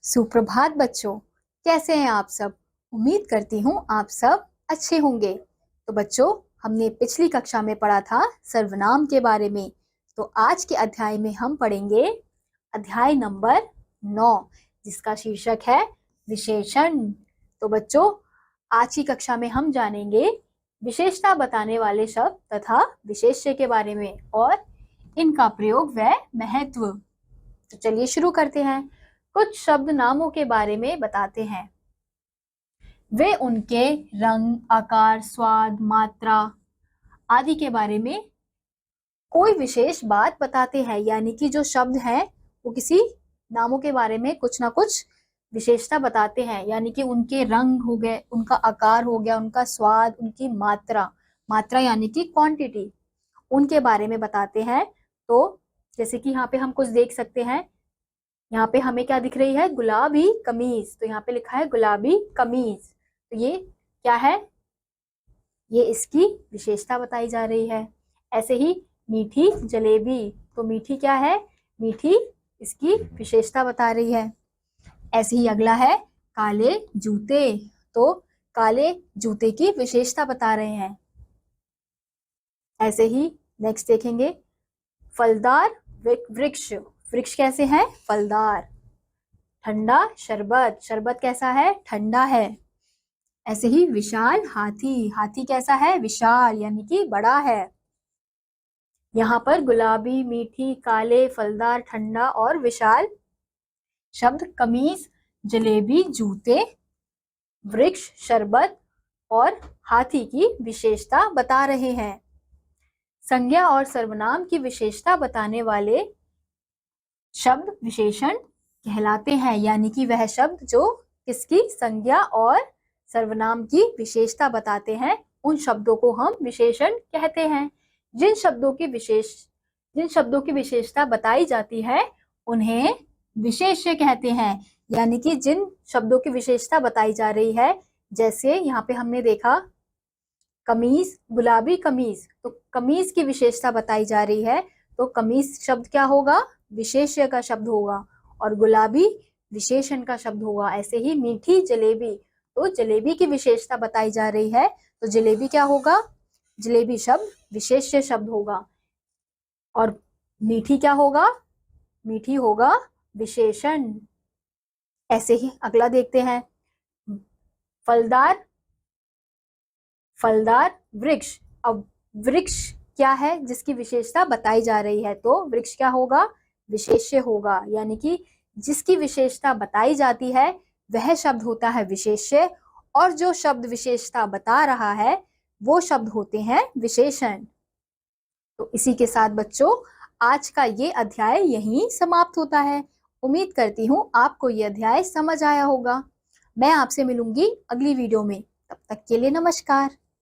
सुप्रभात बच्चों, कैसे हैं आप सब। उम्मीद करती हूँ आप सब अच्छे होंगे। तो बच्चों, हमने पिछली कक्षा में पढ़ा था सर्वनाम के बारे में। तो आज के अध्याय में हम पढ़ेंगे अध्याय नंबर 9, जिसका शीर्षक है विशेषण। तो बच्चों, आज की कक्षा में हम जानेंगे विशेषता बताने वाले शब्द तथा विशेष्य के बारे में और इनका प्रयोग व महत्व। तो चलिए शुरू करते हैं। कुछ शब्द नामों के बारे में बताते हैं। वे उनके रंग, आकार, स्वाद, मात्रा आदि के बारे में कोई विशेष बात बताते हैं। यानी कि जो शब्द हैं वो किसी नामों के बारे में कुछ ना कुछ विशेषता बताते हैं। यानी कि उनके रंग हो गए, उनका आकार हो गया, उनका स्वाद, उनकी मात्रा यानी कि क्वांटिटी, उनके बारे में बताते हैं। तो जैसे कि यहाँ पे हम कुछ देख सकते हैं। यहाँ पे हमें क्या दिख रही है? गुलाबी कमीज। तो यहाँ पे लिखा है गुलाबी कमीज। तो ये क्या है? ये इसकी विशेषता बताई जा रही है। ऐसे ही मीठी जलेबी। तो मीठी क्या है? मीठी इसकी विशेषता बता रही है। ऐसे ही अगला है काले जूते। तो काले जूते की विशेषता बता रहे हैं। ऐसे ही नेक्स्ट देखेंगे फलदार वृक्ष। वृक्ष कैसे है? फलदार। ठंडा शरबत। शरबत कैसा है? ठंडा है। ऐसे ही विशाल हाथी। हाथी कैसा है? विशाल यानी कि बड़ा है। यहाँ पर गुलाबी, मीठी, काले, फलदार, ठंडा और विशाल शब्द कमीज, जलेबी, जूते, वृक्ष, शरबत और हाथी की विशेषता बता रहे हैं। संज्ञा और सर्वनाम की विशेषता बताने वाले शब्द विशेषण कहलाते हैं। यानी कि वह शब्द जो किसकी संज्ञा और सर्वनाम की विशेषता बताते हैं, उन शब्दों को हम विशेषण कहते हैं। जिन शब्दों की विशेषता बताई जाती है उन्हें विशेष्य कहते हैं। यानी कि जिन शब्दों की विशेषता बताई जा रही है, जैसे यहाँ पे हमने देखा कमीज, गुलाबी कमीज। तो कमीज की विशेषता बताई जा रही है, तो कमीज शब्द क्या होगा? विशेष्य का शब्द होगा और गुलाबी विशेषण का शब्द होगा। ऐसे ही मीठी जलेबी। तो जलेबी की विशेषता बताई जा रही है, तो जलेबी क्या होगा? जलेबी शब्द विशेष्य शब्द होगा। और मीठी क्या होगा? मीठी होगा विशेषण। ऐसे ही अगला देखते हैं फलदार वृक्ष। अब वृक्ष क्या है जिसकी विशेषता बताई जा रही है? तो वृक्ष क्या होगा? विशेष्य होगा। यानी कि जिसकी विशेषता बताई जाती है वह शब्द होता है विशेष्य, और जो शब्द विशेषता बता रहा है वो शब्द होते हैं विशेषण। तो इसी के साथ बच्चों, आज का ये अध्याय यहीं समाप्त होता है। उम्मीद करती हूँ आपको ये अध्याय समझ आया होगा। मैं आपसे मिलूंगी अगली वीडियो में। तब तक के लिए नमस्कार।